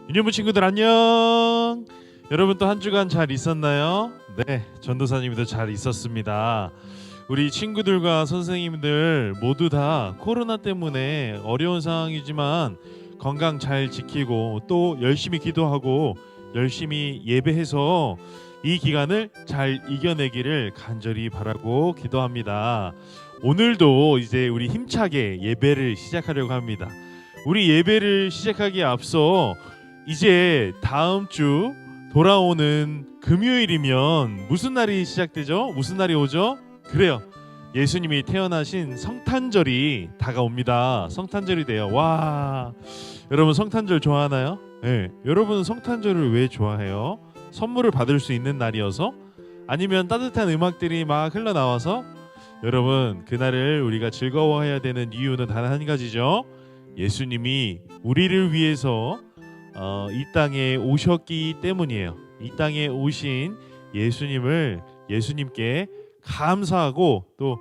유년부 친구들 안녕. 여러분 또 한 주간 잘 있었나요? 네, 전도사님도 잘 있었습니다. 우리 친구들과 선생님들 모두 다 코로나 때문에 어려운 상황이지만 건강 잘 지키고 또 열심히 기도하고 열심히 예배해서 이 기간을 잘 이겨내기를 간절히 바라고 기도합니다. 오늘도 이제 우리 힘차게 예배를 시작하려고 합니다. 우리 예배를 시작하기에 앞서 이제 다음 주 돌아오는 금요일이면 무슨 날이 시작되죠? 무슨 날이 오죠? 그래요. 예수님이 태어나신 성탄절이 다가옵니다. 성탄절이 돼요. 와, 여러분 성탄절 좋아하나요? 네. 여러분은 성탄절을 왜 좋아해요? 선물을 받을 수 있는 날이어서? 아니면 따뜻한 음악들이 막 흘러나와서? 여러분 그날을 우리가 즐거워해야 되는 이유는 단 한 가지죠. 예수님이 우리를 위해서 이 땅에 오셨기 때문이에요. 이 땅에 오신 예수님께 감사하고 또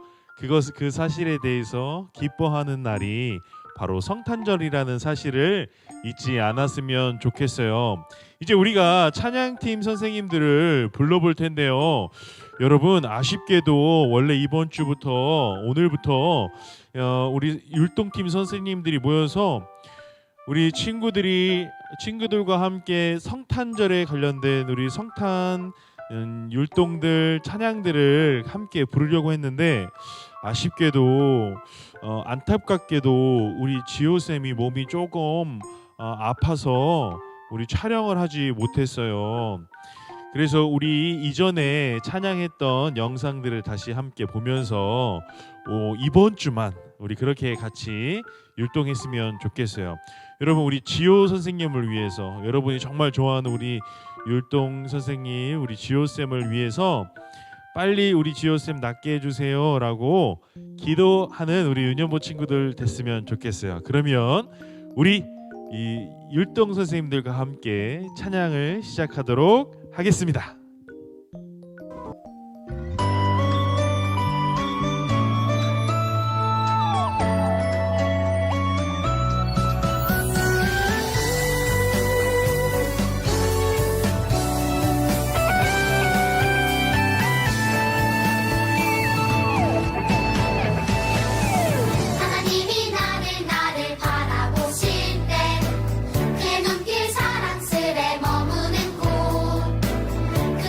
그 사실에 대해서 기뻐하는 날이 바로 성탄절이라는 사실을 잊지 않았으면 좋겠어요. 이제 우리가 찬양팀 선생님들을 불러볼 텐데요. 여러분 아쉽게도 원래 이번 주부터 오늘부터 우리 율동팀 선생님들이 모여서 우리 친구들과 함께 성탄절에 관련된 우리 성탄 율동들 찬양들을 함께 부르려고 했는데 아쉽게도 안타깝게도 우리 지호쌤이 몸이 조금 아파서 우리 촬영을 하지 못했어요. 그래서 우리 이전에 찬양했던 영상들을 다시 함께 보면서 이번 주만 우리 그렇게 같이 율동했으면 좋겠어요. 여러분 우리 지호 선생님을 위해서 여러분이 정말 좋아하는 우리 율동 선생님 우리 지호쌤을 위해서 빨리 우리 지호쌤 낫게 해주세요 라고 기도하는 우리 유년보 친구들 됐으면 좋겠어요. 그러면 우리 이 율동 선생님들과 함께 찬양을 시작하도록 하겠습니다. 그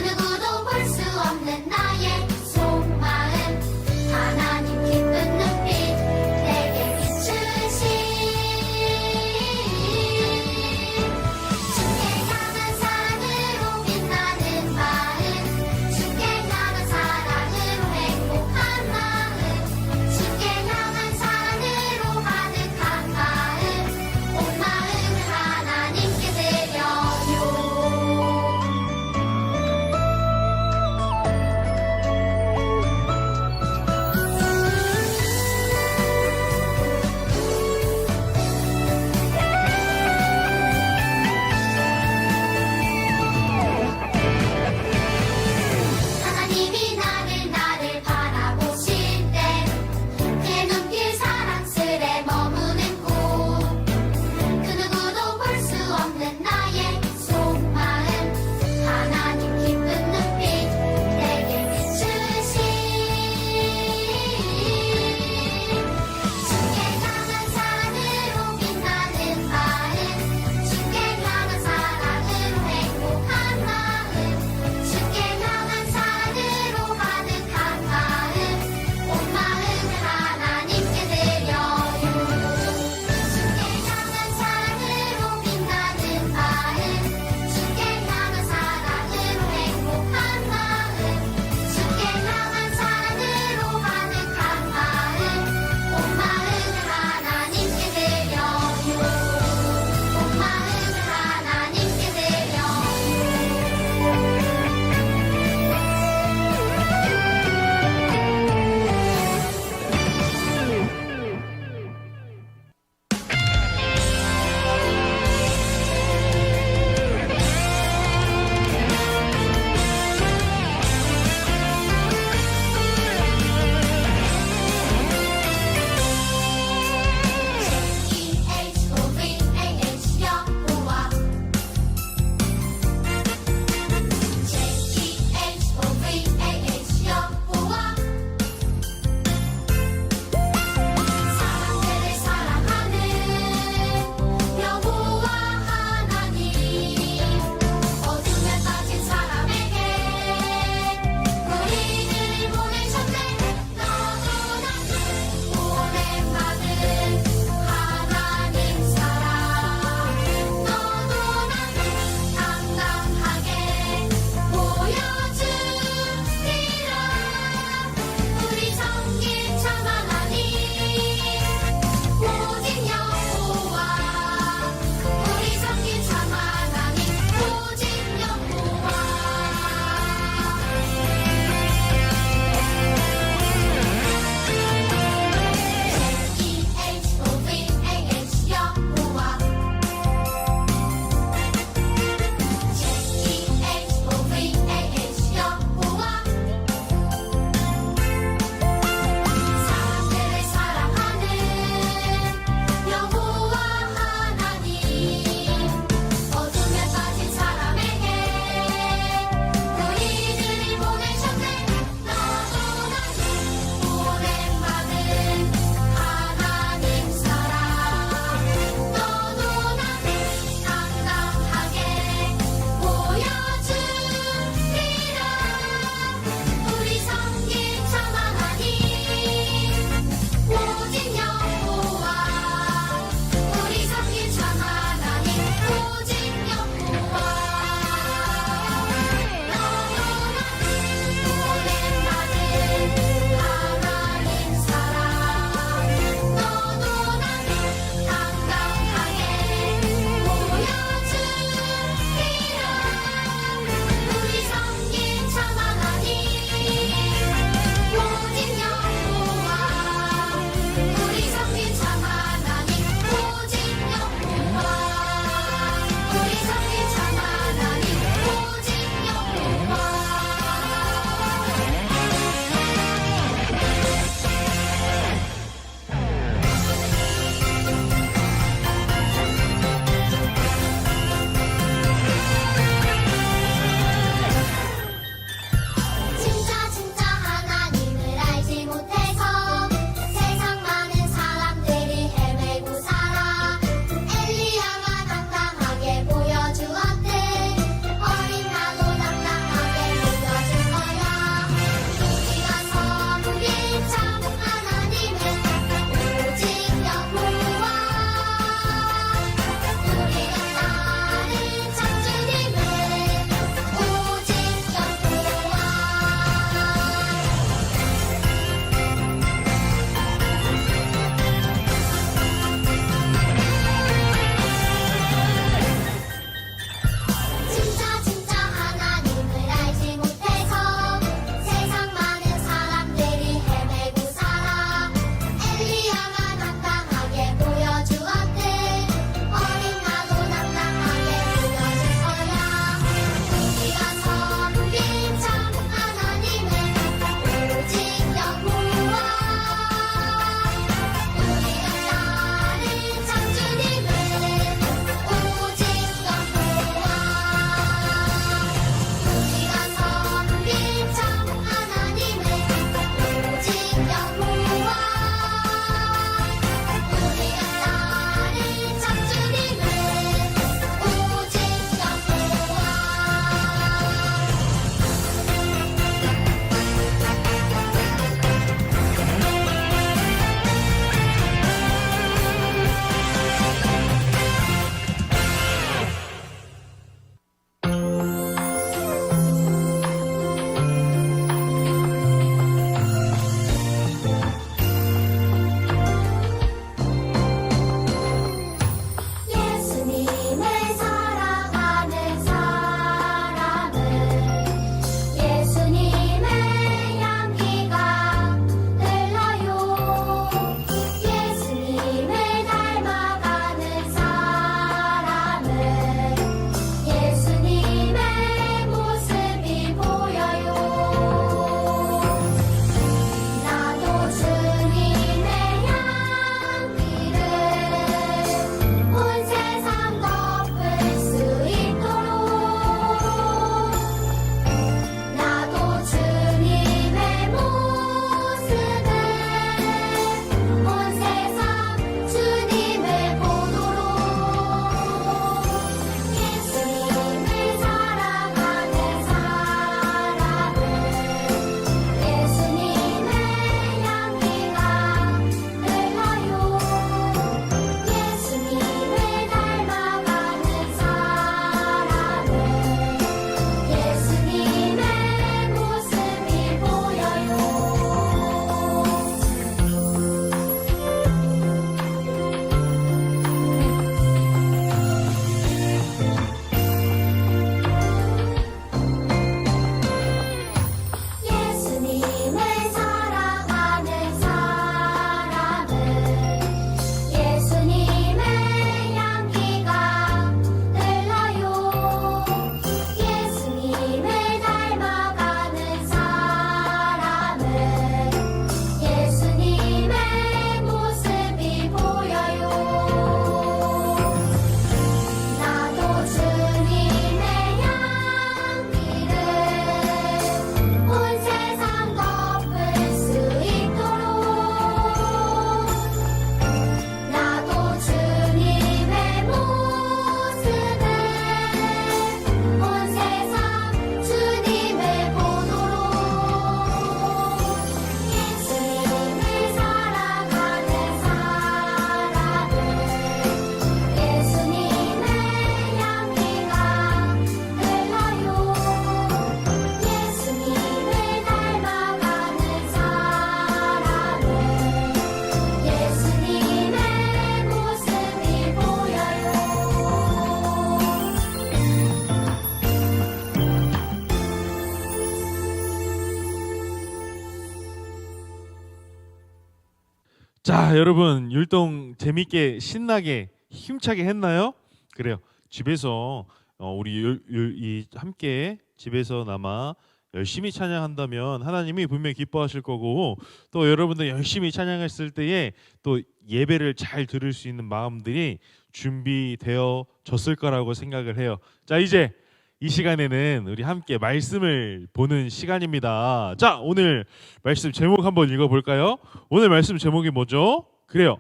자, 여러분 율동 재밌게 신나게 힘차게 했나요? 그래요. 집에서 우리 함께 집에서나마 열심히 찬양한다면 하나님이 분명히 기뻐하실 거고, 또 여러분들 열심히 찬양했을 때에 또 예배를 잘 들을 수 있는 마음들이 준비되어졌을 거라고 생각을 해요. 자, 이제 이 시간에는 우리 함께 말씀을 보는 시간입니다. 자, 오늘 말씀 제목 한번 읽어볼까요? 오늘 말씀 제목이 뭐죠? 그래요.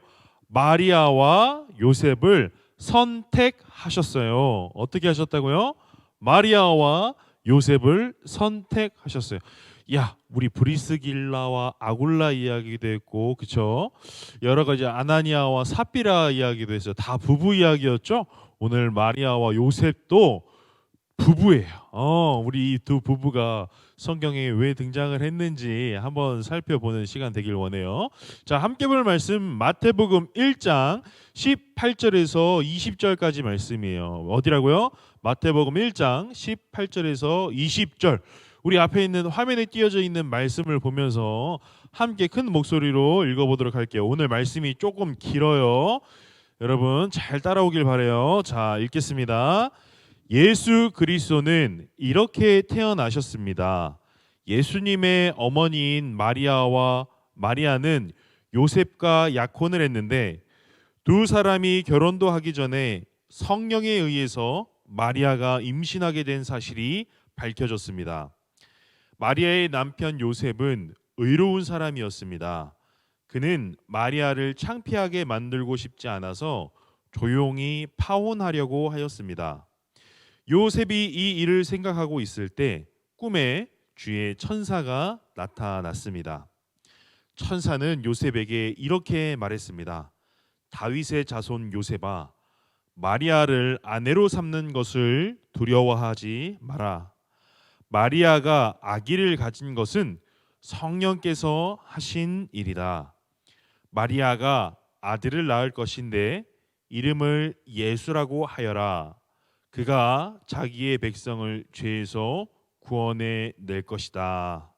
마리아와 요셉을 선택하셨어요. 어떻게 하셨다고요? 마리아와 요셉을 선택하셨어요. 야, 우리 브리스길라와 아굴라 이야기도 했고, 그쵸? 여러 가지 아나니아와 삽비라 이야기도 했어요. 다 부부 이야기였죠? 오늘 마리아와 요셉도 부부예요. 우리 이 두 부부가 성경에 왜 등장을 했는지 한번 살펴보는 시간 되길 원해요. 자, 함께 볼 말씀 마태복음 1장 18절에서 20절까지 말씀이에요. 어디라고요? 마태복음 1장 18절에서 20절. 우리 앞에 있는 화면에 띄어져 있는 말씀을 보면서 함께 큰 목소리로 읽어보도록 할게요. 오늘 말씀이 조금 길어요. 여러분 잘 따라오길 바라요. 자, 읽겠습니다. 예수 그리스도는 이렇게 태어나셨습니다. 예수님의 어머니인 마리아는 요셉과 약혼을 했는데 두 사람이 결혼도 하기 전에 성령에 의해서 마리아가 임신하게 된 사실이 밝혀졌습니다. 마리아의 남편 요셉은 의로운 사람이었습니다. 그는 마리아를 창피하게 만들고 싶지 않아서 조용히 파혼하려고 하였습니다. 요셉이 이 일을 생각하고 있을 때 꿈에 주의 천사가 나타났습니다. 천사는 요셉에게 이렇게 말했습니다. 다윗의 자손 요셉아, 마리아를 아내로 삼는 것을 두려워하지 마라. 마리아가 아기를 가진 것은 성령께서 하신 일이다. 마리아가 아들을 낳을 것인데 이름을 예수라고 하여라. 그가 자기의 백성을 죄에서 구원해 낼 것이다.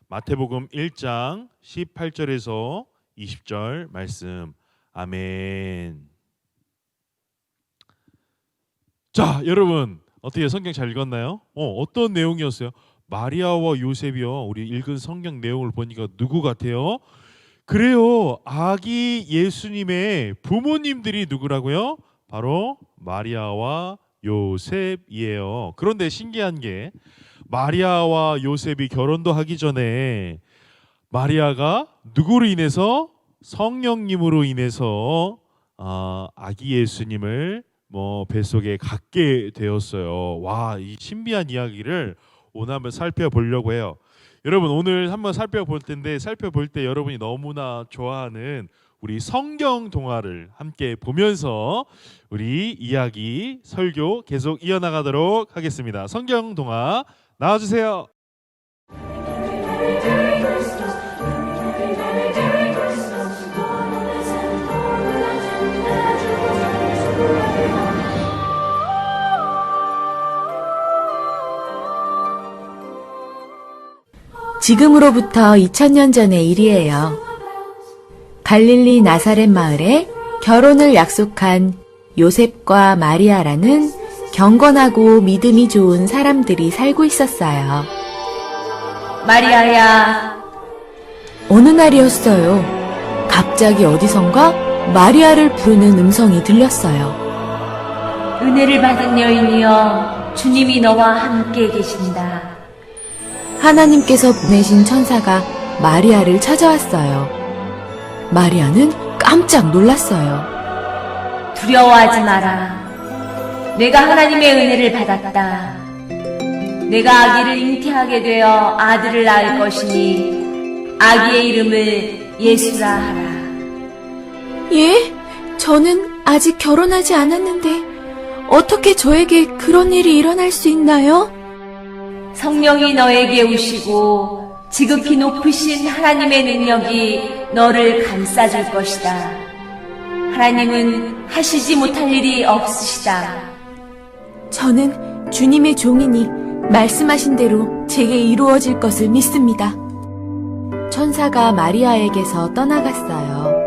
마태복음 1장 18절에서 20절 말씀. 아멘. 자, 여러분 어떻게 성경 잘 읽었나요? 어떤 내용이었어요? 마리아와 요셉이요. 우리 읽은 성경 내용을 보니까 누구 같아요? 그래요. 아기 예수님의 부모님들이 누구라고요? 바로 마리아와 요셉이에요. 그런데 신기한 게 마리아와 요셉이 결혼도 하기 전에 마리아가 누구로 인해서 성령님으로 인해서 아기 예수님을 뱃속에 갖게 되었어요. 와, 이 신비한 이야기를 오늘 한번 살펴보려고 해요. 여러분 오늘 한번 살펴볼 때 여러분이 너무나 좋아하는 우리 성경 동화를 함께 보면서 우리 이야기 설교 계속 이어나가도록 하겠습니다. 성경 동화 나와주세요. 지금으로부터 2000년 전의 일이에요. 갈릴리 나사렛 마을에 결혼을 약속한 요셉과 마리아라는 경건하고 믿음이 좋은 사람들이 살고 있었어요. 마리아야. 어느 날이었어요. 갑자기 어디선가 마리아를 부르는 음성이 들렸어요. 은혜를 받은 여인이여, 주님이 너와 함께 계신다. 하나님께서 보내신 천사가 마리아를 찾아왔어요. 마리아는 깜짝 놀랐어요. 두려워하지 마라. 내가 하나님의 은혜를 받았다. 내가 아기를 잉태하게 되어 아들을 낳을 것이니 아기의 이름을 예수라 하라. 예? 저는 아직 결혼하지 않았는데 어떻게 저에게 그런 일이 일어날 수 있나요? 성령이 너에게 오시고 지극히 높으신 하나님의 능력이 너를 감싸줄 것이다. 하나님은 하시지 못할 일이 없으시다. 저는 주님의 종이니 말씀하신 대로 제게 이루어질 것을 믿습니다. 천사가 마리아에게서 떠나갔어요.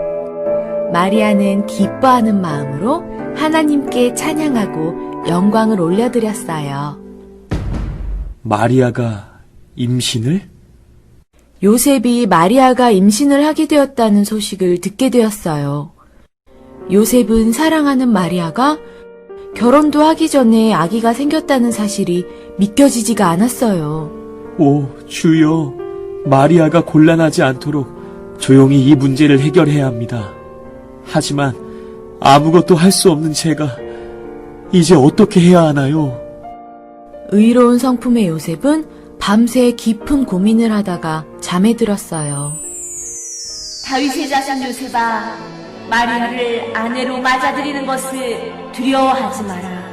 마리아는 기뻐하는 마음으로 하나님께 찬양하고 영광을 올려드렸어요. 마리아가 임신을? 요셉이 마리아가 임신을 하게 되었다는 소식을 듣게 되었어요. 요셉은 사랑하는 마리아가 결혼도 하기 전에 아기가 생겼다는 사실이 믿겨지지가 않았어요. 오, 주여, 마리아가 곤란하지 않도록 조용히 이 문제를 해결해야 합니다. 하지만 아무것도 할 수 없는 제가 이제 어떻게 해야 하나요? 의로운 성품의 요셉은 밤새 깊은 고민을 하다가 잠에 들었어요. 다윗의 자손 요셉아, 마리아를 아내로 맞아들이는 것을 두려워하지 마라.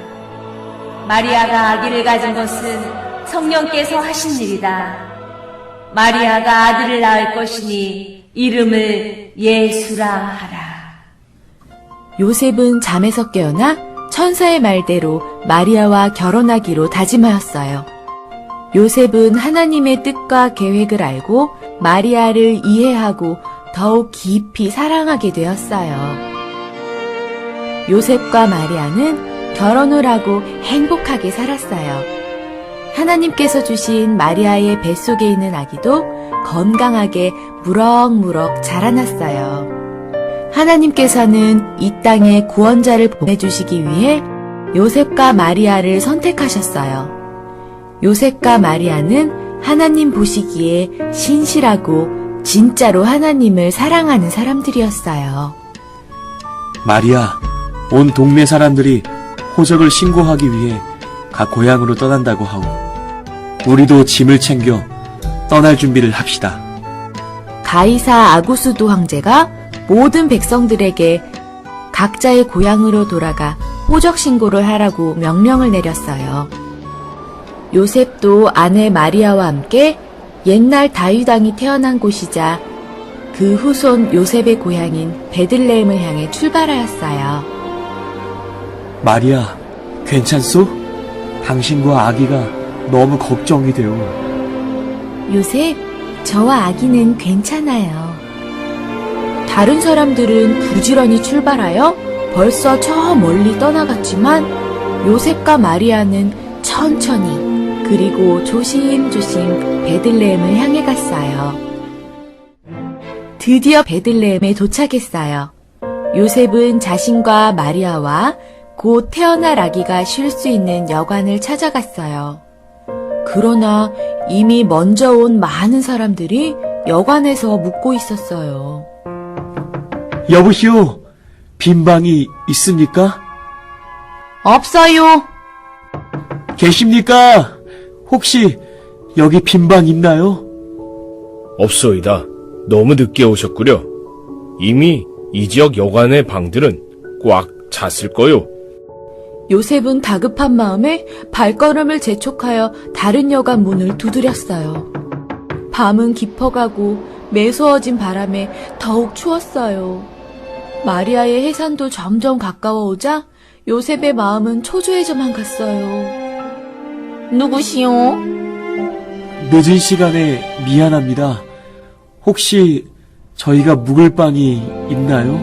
마리아가 아기를 가진 것은 성령께서 하신 일이다. 마리아가 아들을 낳을 것이니 이름을 예수라 하라. 요셉은 잠에서 깨어나 천사의 말대로 마리아와 결혼하기로 다짐하였어요. 요셉은 하나님의 뜻과 계획을 알고 마리아를 이해하고 더욱 깊이 사랑하게 되었어요. 요셉과 마리아는 결혼을 하고 행복하게 살았어요. 하나님께서 주신 마리아의 뱃속에 있는 아기도 건강하게 무럭무럭 자라났어요. 하나님께서는 이 땅에 구원자를 보내주시기 위해 요셉과 마리아를 선택하셨어요. 요셉과 마리아는 하나님 보시기에 신실하고 진짜로 하나님을 사랑하는 사람들이었어요. 마리아, 온 동네 사람들이 호적을 신고하기 위해 각 고향으로 떠난다고 하오. 우리도 짐을 챙겨 떠날 준비를 합시다. 가이사 아구스도 황제가 모든 백성들에게 각자의 고향으로 돌아가 호적 신고를 하라고 명령을 내렸어요. 요셉도 아내 마리아와 함께 옛날 다윗 왕이 태어난 곳이자 그 후손 요셉의 고향인 베들레헴을 향해 출발하였어요. 마리아, 괜찮소? 당신과 아기가 너무 걱정이 돼요. 요셉, 저와 아기는 괜찮아요. 다른 사람들은 부지런히 출발하여 벌써 저 멀리 떠나갔지만 요셉과 마리아는 천천히 그리고 조심조심 베들레헴을 향해 갔어요. 드디어 베들레헴에 도착했어요. 요셉은 자신과 마리아와 곧 태어날 아기가 쉴 수 있는 여관을 찾아갔어요. 그러나 이미 먼저 온 많은 사람들이 여관에서 묵고 있었어요. 여보시오, 빈 방이 있습니까? 없어요. 계십니까? 혹시 여기 빈 방 있나요? 없소이다. 너무 늦게 오셨구려. 이미 이 지역 여관의 방들은 꽉 찼을 거요. 요셉은 다급한 마음에 발걸음을 재촉하여 다른 여관 문을 두드렸어요. 밤은 깊어가고 매서워진 바람에 더욱 추웠어요. 마리아의 해산도 점점 가까워오자 요셉의 마음은 초조해져만 갔어요. 누구시오? 늦은 시간에 미안합니다. 혹시 저희가 묵을 방이 있나요?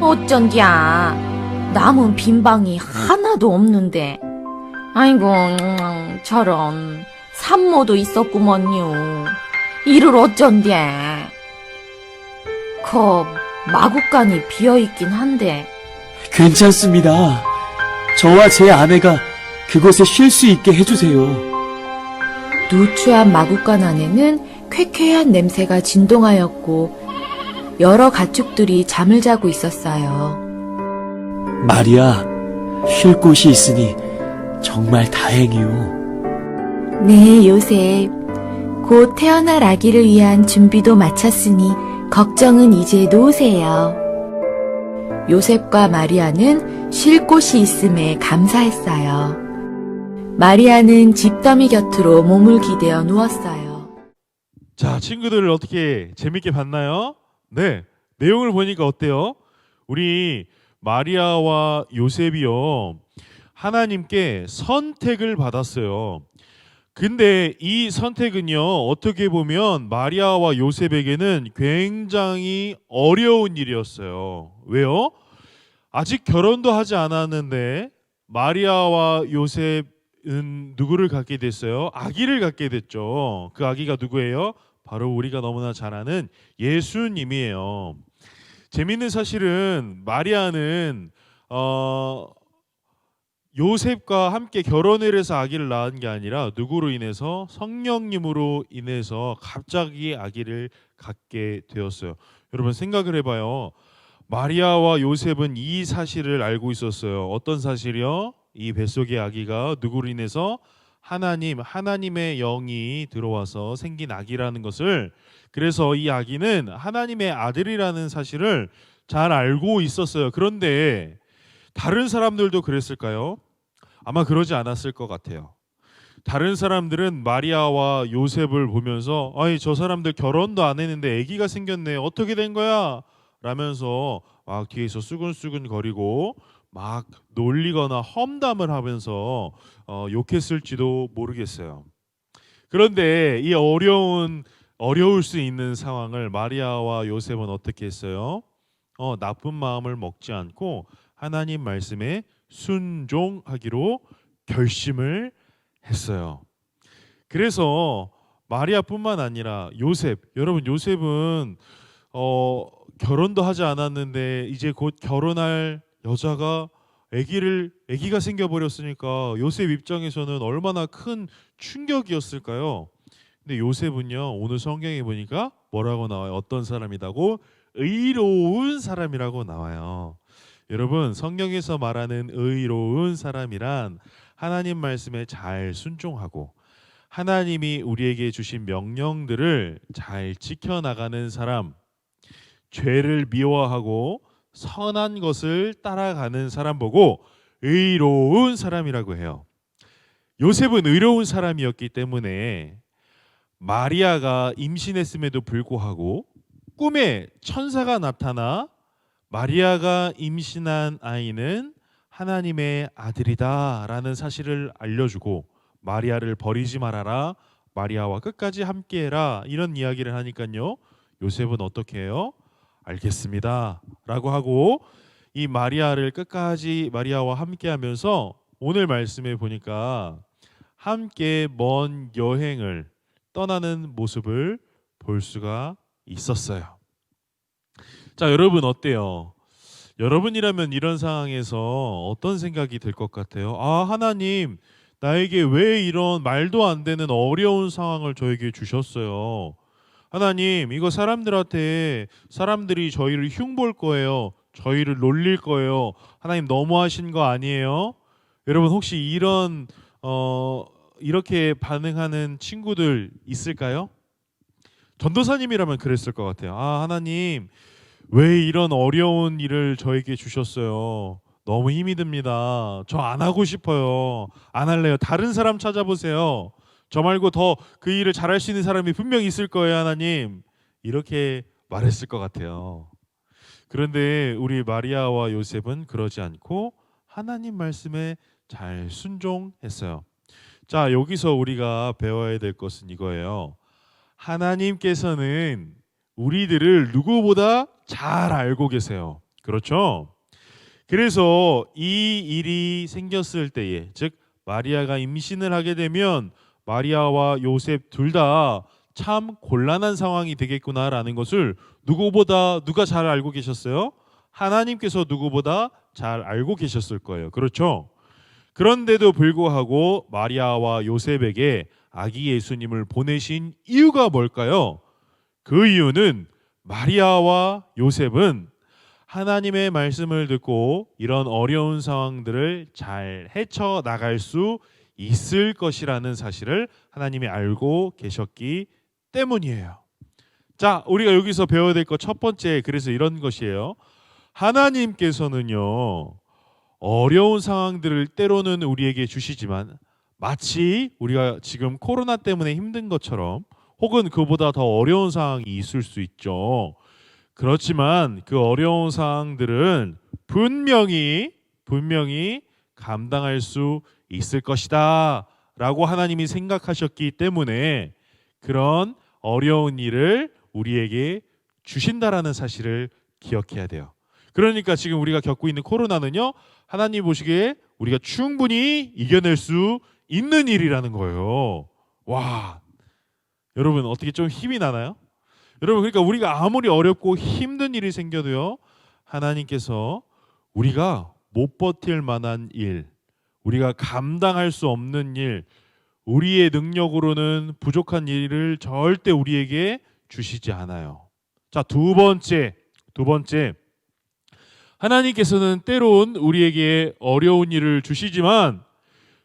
어쩐디야. 남은 빈 방이 하나도 없는데. 아이고, 저런. 산모도 있었구먼요. 이를 어쩐데. 마구간이 비어있긴 한데. 괜찮습니다. 저와 제 아내가 그곳에 쉴 수 있게 해주세요. 누추한 마구간 안에는 쾌쾌한 냄새가 진동하였고 여러 가축들이 잠을 자고 있었어요. 마리아, 쉴 곳이 있으니 정말 다행이요. 네, 요셉. 곧 태어날 아기를 위한 준비도 마쳤으니 걱정은 이제 놓으세요. 요셉과 마리아는 쉴 곳이 있음에 감사했어요. 마리아는 집더미 곁으로 몸을 기대어 누웠어요. 자, 친구들 어떻게 재밌게 봤나요? 네, 내용을 보니까 어때요? 우리 마리아와 요셉이요, 하나님께 선택을 받았어요. 근데 이 선택은요, 어떻게 보면 마리아와 요셉에게는 굉장히 어려운 일이었어요. 왜요? 아직 결혼도 하지 않았는데 마리아와 요셉은 누구를 갖게 됐어요? 아기를 갖게 됐죠. 그 아기가 누구예요? 바로 우리가 너무나 잘 아는 예수님이에요. 재밌는 사실은 마리아는 요셉과 함께 결혼을 해서 아기를 낳은 게 아니라 누구로 인해서 성령님으로 인해서 갑자기 아기를 갖게 되었어요. 여러분 생각을 해봐요. 마리아와 요셉은 이 사실을 알고 있었어요. 어떤 사실이요? 이 뱃속의 아기가 누구로 인해서 하나님의 영이 들어와서 생긴 아기라는 것을, 그래서 이 아기는 하나님의 아들이라는 사실을 잘 알고 있었어요. 그런데 다른 사람들도 그랬을까요? 아마 그러지 않았을 것 같아요. 다른 사람들은 마리아와 요셉을 보면서 아이 저 사람들 결혼도 안 했는데 아기가 생겼네. 어떻게 된 거야? 라면서 막 뒤에서 수근수근 거리고 막 놀리거나 험담을 하면서 욕했을지도 모르겠어요. 그런데 이 어려울 수 있는 상황을 마리아와 요셉은 어떻게 했어요? 나쁜 마음을 먹지 않고 하나님 말씀에 순종하기로 결심을 했어요. 그래서 마리아뿐만 아니라 요셉, 여러분 요셉은 결혼도 하지 않았는데 이제 곧 결혼할 여자가 아기가 생겨버렸으니까 요셉 입장에서는 얼마나 큰 충격이었을까요? 근데 요셉은요, 오늘 성경에 보니까 뭐라고 나와요? 어떤 사람이라고? 의로운 사람이라고 나와요. 여러분 성경에서 말하는 의로운 사람이란 하나님 말씀에 잘 순종하고 하나님이 우리에게 주신 명령들을 잘 지켜나가는 사람, 죄를 미워하고 선한 것을 따라가는 사람 보고 의로운 사람이라고 해요. 요셉은 의로운 사람이었기 때문에 마리아가 임신했음에도 불구하고 꿈에 천사가 나타나 마리아가 임신한 아이는 하나님의 아들이다 라는 사실을 알려주고 마리아를 버리지 말아라, 마리아와 끝까지 함께해라, 이런 이야기를 하니까요, 요셉은 어떻게 해요? 알겠습니다 라고 하고 이 마리아를 끝까지 마리아와 함께하면서 오늘 말씀에 보니까 함께 먼 여행을 떠나는 모습을 볼 수가 있었어요. 자, 여러분 어때요? 여러분이라면 이런 상황에서 어떤 생각이 들 것 같아요? 아, 하나님, 나에게 왜 이런 말도 안 되는 어려운 상황을 저에게 주셨어요? 하나님, 이거 사람들이 저희를 흉볼 거예요. 저희를 놀릴 거예요. 하나님 너무하신 거 아니에요? 여러분 혹시 이렇게 반응하는 친구들 있을까요? 전도사님이라면 그랬을 것 같아요. 아, 하나님, 왜 이런 어려운 일을 저에게 주셨어요? 너무 힘이 듭니다. 저 안 하고 싶어요. 안 할래요. 다른 사람 찾아보세요. 저 말고 더 그 일을 잘할 수 있는 사람이 분명 있을 거예요, 하나님. 이렇게 말했을 것 같아요. 그런데 우리 마리아와 요셉은 그러지 않고 하나님 말씀에 잘 순종했어요. 자, 여기서 우리가 배워야 될 것은 이거예요. 하나님께서는 우리들을 누구보다 잘 알고 계세요. 그렇죠? 그래서 이 일이 생겼을 때에, 즉 마리아가 임신을 하게 되면 마리아와 요셉 둘 다 참 곤란한 상황이 되겠구나라는 것을 누가 잘 알고 계셨어요? 하나님께서 누구보다 잘 알고 계셨을 거예요. 그렇죠? 그런데도 불구하고 마리아와 요셉에게 아기 예수님을 보내신 이유가 뭘까요? 그 이유는 마리아와 요셉은 하나님의 말씀을 듣고 이런 어려운 상황들을 잘 헤쳐나갈 수 있을 것이라는 사실을 하나님이 알고 계셨기 때문이에요. 자, 우리가 여기서 배워야 될 것 첫 번째, 그래서 이런 것이에요. 하나님께서는요, 어려운 상황들을 때로는 우리에게 주시지만 마치 우리가 지금 코로나 때문에 힘든 것처럼 혹은 그보다 더 어려운 상황이 있을 수 있죠. 그렇지만 그 어려운 상황들은 분명히 감당할 수 있을 것이다 라고 하나님이 생각하셨기 때문에 그런 어려운 일을 우리에게 주신다라는 사실을 기억해야 돼요. 그러니까 지금 우리가 겪고 있는 코로나는요, 하나님 보시기에 우리가 충분히 이겨낼 수 있는 일이라는 거예요. 와, 여러분 어떻게 좀 힘이 나나요? 여러분, 그러니까 우리가 아무리 어렵고 힘든 일이 생겨도요, 하나님께서 우리가 못 버틸 만한 일, 우리가 감당할 수 없는 일, 우리의 능력으로는 부족한 일을 절대 우리에게 주시지 않아요. 자, 두 번째, 하나님께서는 때론 우리에게 어려운 일을 주시지만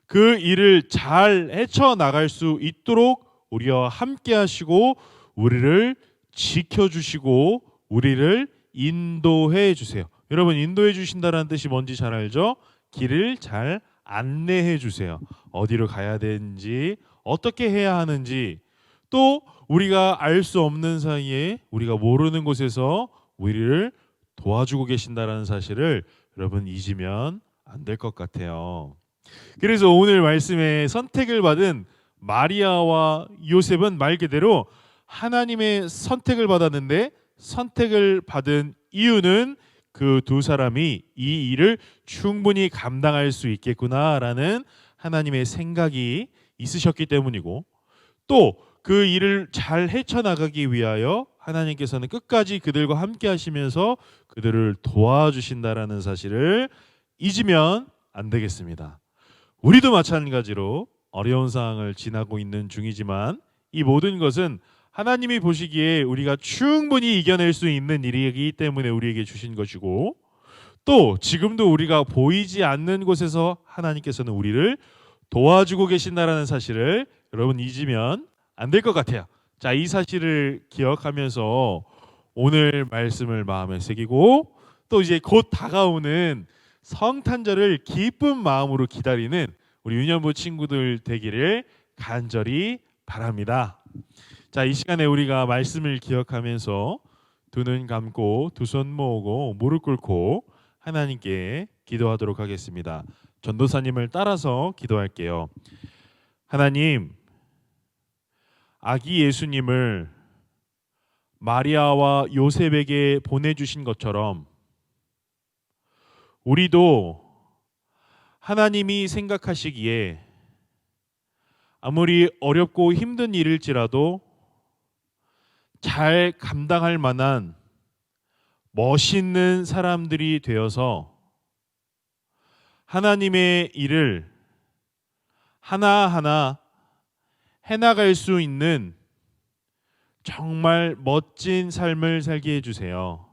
그 일을 잘 헤쳐나갈 수 있도록 우리와 함께 하시고 우리를 지켜주시고 우리를 인도해 주세요. 여러분, 인도해 주신다는 뜻이 뭔지 잘 알죠? 길을 잘 안내해 주세요. 어디로 가야 되는지, 어떻게 해야 하는지, 또 우리가 알 수 없는 사이에 우리가 모르는 곳에서 우리를 도와주고 계신다는 사실을 여러분 잊으면 안 될 것 같아요. 그래서 오늘 말씀에 선택을 받은 마리아와 요셉은 말 그대로 하나님의 선택을 받았는데, 선택을 받은 이유는 그 두 사람이 이 일을 충분히 감당할 수 있겠구나라는 하나님의 생각이 있으셨기 때문이고, 또 그 일을 잘 헤쳐나가기 위하여 하나님께서는 끝까지 그들과 함께 하시면서 그들을 도와주신다라는 사실을 잊으면 안 되겠습니다. 우리도 마찬가지로 어려운 상황을 지나고 있는 중이지만 이 모든 것은 하나님이 보시기에 우리가 충분히 이겨낼 수 있는 일이기 때문에 우리에게 주신 것이고, 또 지금도 우리가 보이지 않는 곳에서 하나님께서는 우리를 도와주고 계신다라는 사실을 여러분 잊으면 안 될 것 같아요. 자, 이 사실을 기억하면서 오늘 말씀을 마음에 새기고, 또 이제 곧 다가오는 성탄절을 기쁜 마음으로 기다리는 우리 유년부 친구들 되기를 간절히 바랍니다. 자, 이 시간에 우리가 말씀을 기억하면서 두 눈 감고 두 손 모으고 무릎 꿇고 하나님께 기도하도록 하겠습니다. 전도사님을 따라서 기도할게요. 하나님, 아기 예수님을 마리아와 요셉에게 보내주신 것처럼 우리도 하나님이 생각하시기에 아무리 어렵고 힘든 일일지라도 잘 감당할 만한 멋있는 사람들이 되어서 하나님의 일을 하나하나 해나갈 수 있는 정말 멋진 삶을 살게 해주세요.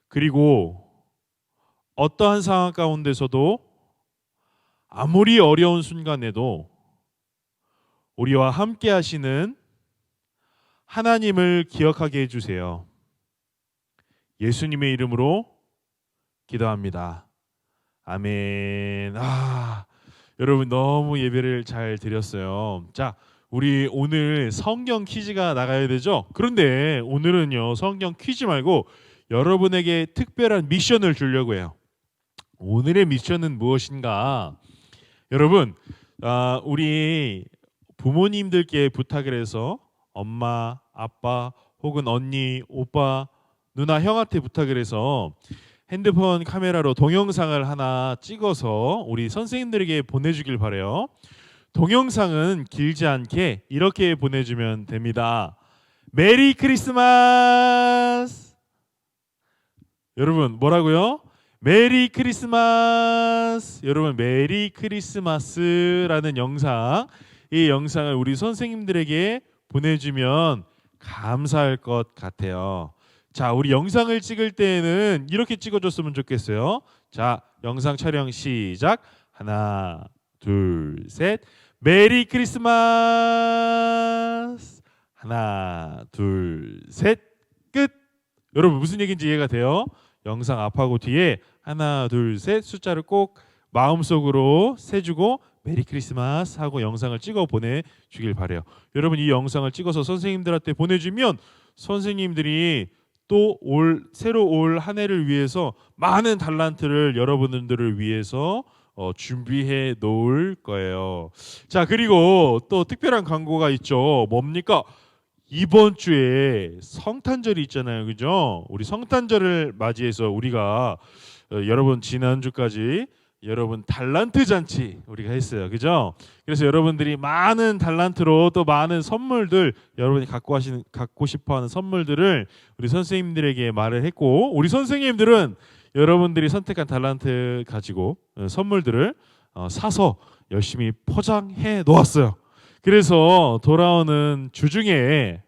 그리고 어떠한 상황 가운데서도 아무리 어려운 순간에도 우리와 함께 하시는 하나님을 기억하게 해주세요. 예수님의 이름으로 기도합니다. 아멘. 여러분 너무 예배를 잘 드렸어요. 자, 우리 오늘 성경 퀴즈가 나가야 되죠? 그런데 오늘은요, 성경 퀴즈 말고 여러분에게 특별한 미션을 주려고 해요. 오늘의 미션은 무엇인가? 여러분, 우리 부모님들께 부탁을 해서 엄마, 아빠 혹은 언니, 오빠, 누나, 형한테 부탁을 해서 핸드폰 카메라로 동영상을 하나 찍어서 우리 선생님들에게 보내주길 바래요. 동영상은 길지 않게 이렇게 보내주면 됩니다. 메리 크리스마스! 여러분 뭐라고요? 메리 크리스마스! 여러분 메리 크리스마스라는 영상, 이 영상을 우리 선생님들에게 보내주면 감사할 것 같아요. 자, 우리 영상을 찍을 때에는 이렇게 찍어줬으면 좋겠어요. 자, 영상 촬영 시작. 하나, 둘, 셋. 메리 크리스마스. 하나, 둘, 셋. 끝. 여러분 무슨 얘기인지 이해가 돼요? 영상 앞하고 뒤에 하나, 둘, 셋 숫자를 꼭 마음속으로 세주고 메리 크리스마스 하고 영상을 찍어 보내주길 바래요. 여러분 이 영상을 찍어서 선생님들한테 보내주면 선생님들이 또 새로 올 한 해를 위해서 많은 달란트를 여러분들을 위해서 준비해 놓을 거예요. 자, 그리고 또 특별한 광고가 있죠. 뭡니까? 이번 주에 성탄절이 있잖아요. 그죠? 우리 성탄절을 맞이해서 우리가 여러분 지난주까지 여러분 달란트 잔치 우리가 했어요. 그죠? 그래서 여러분들이 많은 달란트로 또 많은 선물들 여러분이 갖고 싶어 하는 선물들을 우리 선생님들에게 말을 했고, 우리 선생님들은 여러분들이 선택한 달란트 가지고 선물들을 사서 열심히 포장해 놓았어요. 그래서 돌아오는 주중에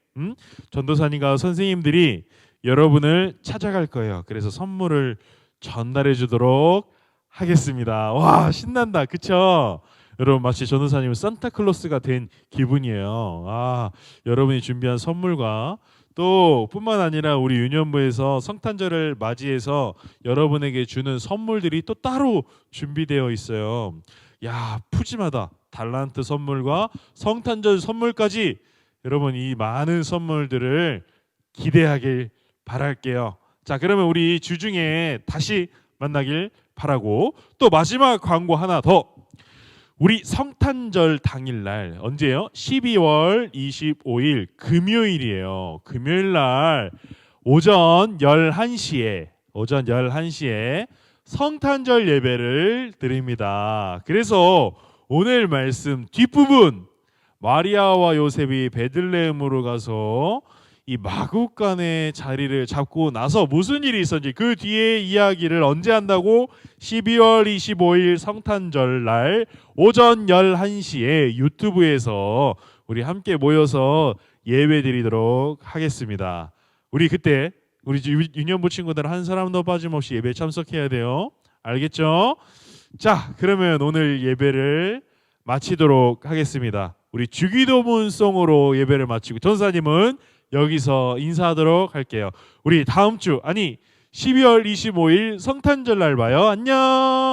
전도사님과 선생님들이 여러분을 찾아갈 거예요. 그래서 선물을 전달해 주도록 하겠습니다. 와, 신난다. 그쵸? 여러분 마치 전도사님은 산타클로스가 된 기분이에요. 아, 여러분이 준비한 선물과 또 뿐만 아니라 우리 유년부에서 성탄절을 맞이해서 여러분에게 주는 선물들이 또 따로 준비되어 있어요. 야, 푸짐하다. 달란트 선물과 성탄절 선물까지 여러분 이 많은 선물들을 기대하길 바랄게요. 자, 그러면 우리 주중에 다시 만나길 바라고, 또 마지막 광고 하나 더. 우리 성탄절 당일날 언제요? 12월 25일 금요일이에요. 금요일날 오전 11시에 성탄절 예배를 드립니다. 그래서 오늘 말씀 뒷부분, 마리아와 요셉이 베들레헴으로 가서 이 마구간의 자리를 잡고 나서 무슨 일이 있었는지 그 뒤에 이야기를 언제 한다고? 12월 25일 성탄절 날 오전 11시에 유튜브에서 우리 함께 모여서 예배 드리도록 하겠습니다. 우리 그때 우리 유년부 친구들 한 사람도 빠짐없이 예배에 참석해야 돼요. 알겠죠? 자, 그러면 오늘 예배를 마치도록 하겠습니다. 우리 주기도문송으로 예배를 마치고 전사님은 여기서 인사하도록 할게요. 우리 다음 주, 아니 12월 25일 성탄절 날 봐요. 안녕.